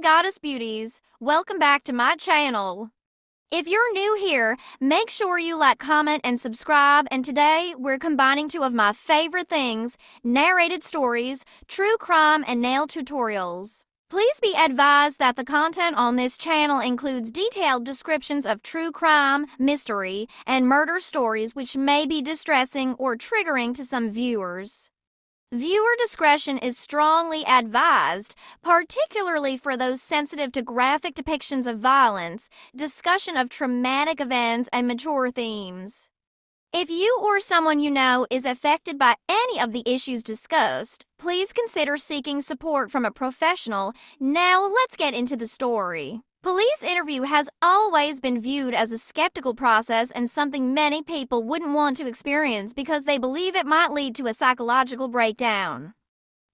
Goddess Beauties, welcome back to my channel. If you're new here, make sure you like, comment, and subscribe, and today we're combining two of my favorite things, narrated stories, true crime, and nail tutorials. Please be advised that the content on this channel includes detailed descriptions of true crime, mystery, and murder stories which may be distressing or triggering to some viewers. Viewer discretion is strongly advised, particularly for those sensitive to graphic depictions of violence, discussion of traumatic events, and mature themes. If you or someone you know is affected by any of the issues discussed, please consider seeking support from a professional. Now let's get into the story. Police interview has always been viewed as a skeptical process and something many people wouldn't want to experience because they believe it might lead to a psychological breakdown.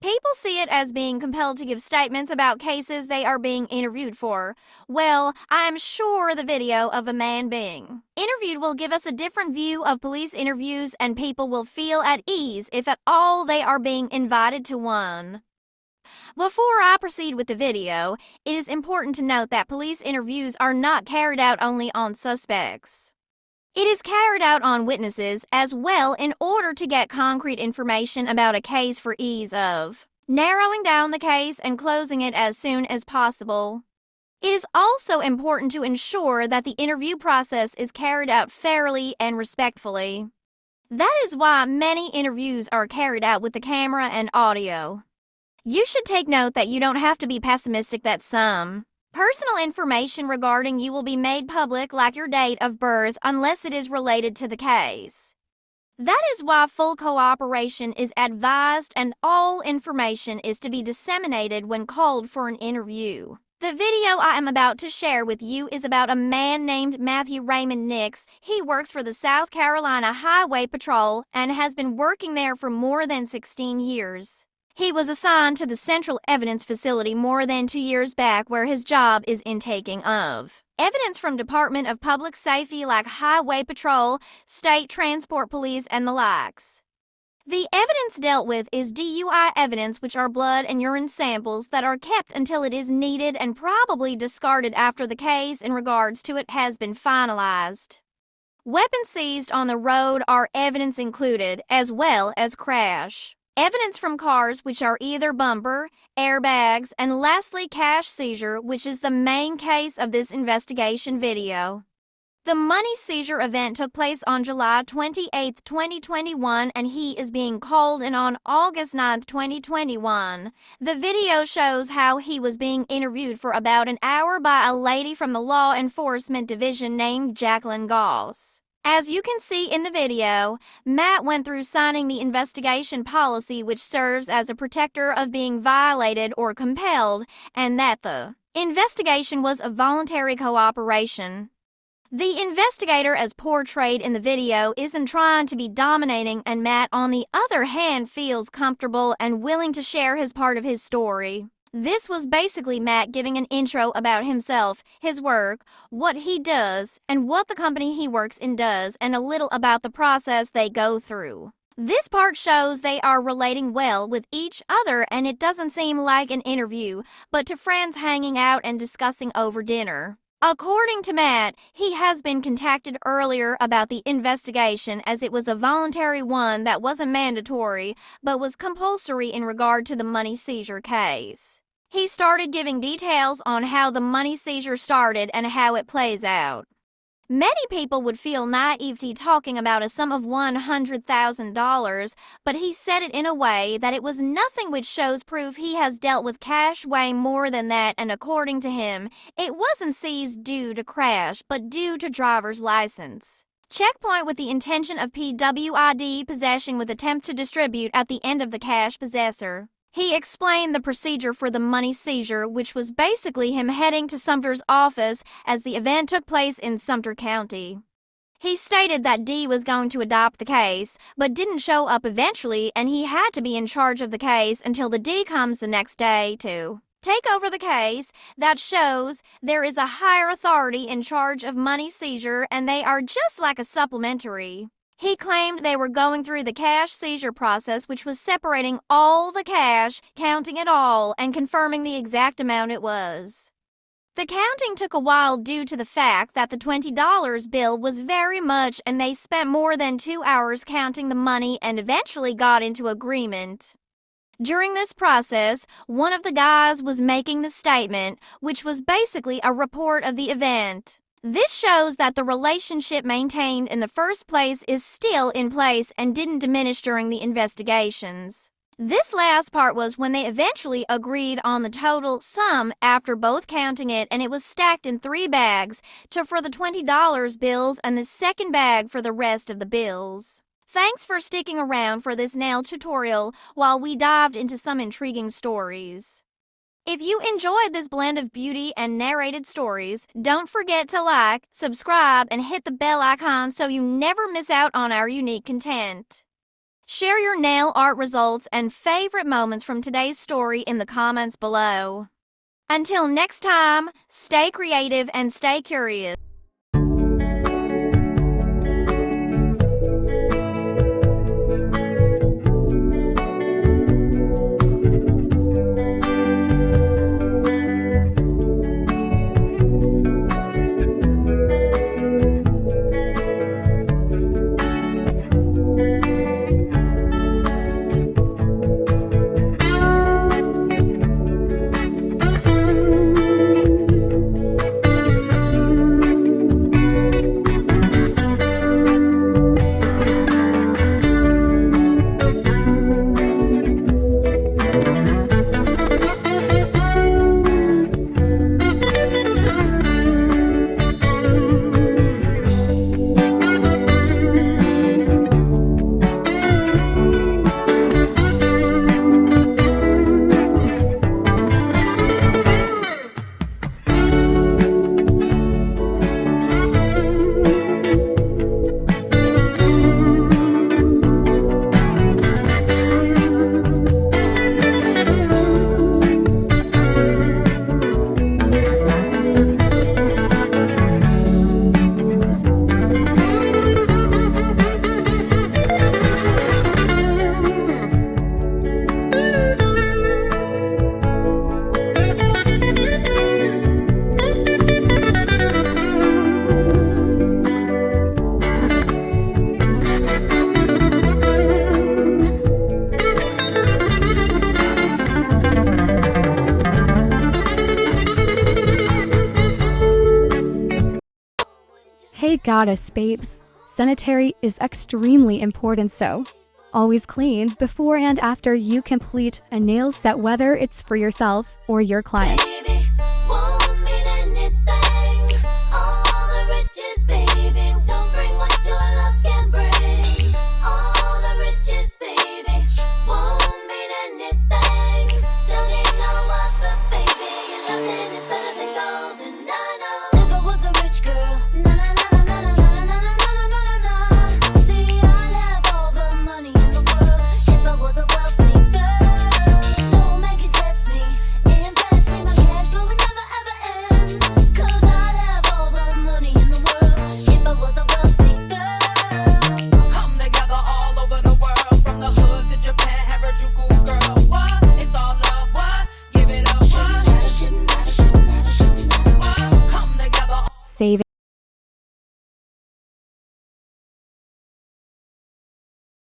People see it as being compelled to give statements about cases they are being interviewed for. Well, I'm sure the video of a man being interviewed will give us a different view of police interviews, and people will feel at ease if at all they are being invited to one. Before I proceed with the video, it is important to note that police interviews are not carried out only on suspects. It is carried out on witnesses as well in order to get concrete information about a case for ease of narrowing down the case and closing it as soon as possible. It is also important to ensure that the interview process is carried out fairly and respectfully. That is why many interviews are carried out with the camera and audio. You should take note that you don't have to be pessimistic that some personal information regarding you will be made public, like your date of birth, unless it is related to the case. That is why full cooperation is advised and all information is to be disseminated when called for an interview. The video I am about to share with you is about a man named Matthew Raymond Nix. He works for the South Carolina Highway Patrol and has been working there for more than 16 years. He was assigned to the Central Evidence Facility more than 2 years back, where his job is intaking of evidence from Department of Public Safety like Highway Patrol, State Transport Police, and the likes. The evidence dealt with is DUI evidence, which are blood and urine samples that are kept until it is needed and probably discarded after the case in regards to it has been finalized. Weapons seized on the road are evidence included, as well as crash evidence from cars, which are either bumper, airbags, and lastly cash seizure, which is the main case of this investigation video. The money seizure event took place on July 28, 2021, and he is being called in on August 9, 2021. The video shows how he was being interviewed for about an hour by a lady from the Law Enforcement Division named Jacqueline Goss. As you can see in the video, Matt went through signing the investigation policy, which serves as a protector of being violated or compelled, and that the investigation was a voluntary cooperation. The investigator, as portrayed in the video, isn't trying to be dominating, and Matt, on the other hand, feels comfortable and willing to share his part of his story. This was basically Matt giving an intro about himself, his work, what he does, and what the company he works in does, and a little about the process they go through. This part shows they are relating well with each other, and it doesn't seem like an interview, but to friends hanging out and discussing over dinner. According to Matt, he has been contacted earlier about the investigation, as it was a voluntary one that wasn't mandatory but was compulsory in regard to the money seizure case. He started giving details on how the money seizure started and how it plays out. Many people would feel naivety talking about a sum of $100,000, but he said it in a way that it was nothing, which shows proof he has dealt with cash way more than that, and according to him, it wasn't seized due to crash, but due to driver's license checkpoint with the intention of PWID possession with attempt to distribute at the end of the cash possessor. He explained the procedure for the money seizure, which was basically him heading to Sumter's office, as the event took place in Sumter County. He stated that D was going to adopt the case, but didn't show up eventually, and he had to be in charge of the case until the D comes the next day to take over the case. That shows there is a higher authority in charge of money seizure, and they are just like a supplementary. He claimed they were going through the cash seizure process, which was separating all the cash, counting it all, and confirming the exact amount it was. The counting took a while due to the fact that the $20 bill was very much, and they spent more than 2 hours counting the money and eventually got into agreement. During this process, one of the guys was making the statement, which was basically a report of the event. This shows that the relationship maintained in the first place is still in place and didn't diminish during the investigations. This last part was when they eventually agreed on the total sum after both counting it, and it was stacked in 3 bags for the $20 bills and the second bag for the rest of the bills. Thanks for sticking around for this nail tutorial while we dived into some intriguing stories. If you enjoyed this blend of beauty and narrated stories, don't forget to like, subscribe, and hit the bell icon so you never miss out on our unique content. Share your nail art results and favorite moments from today's story in the comments below. Until next time, stay creative and stay curious. Hey goddess babes, sanitary is extremely important, so always clean before and after you complete a nail set, whether it's for yourself or your client.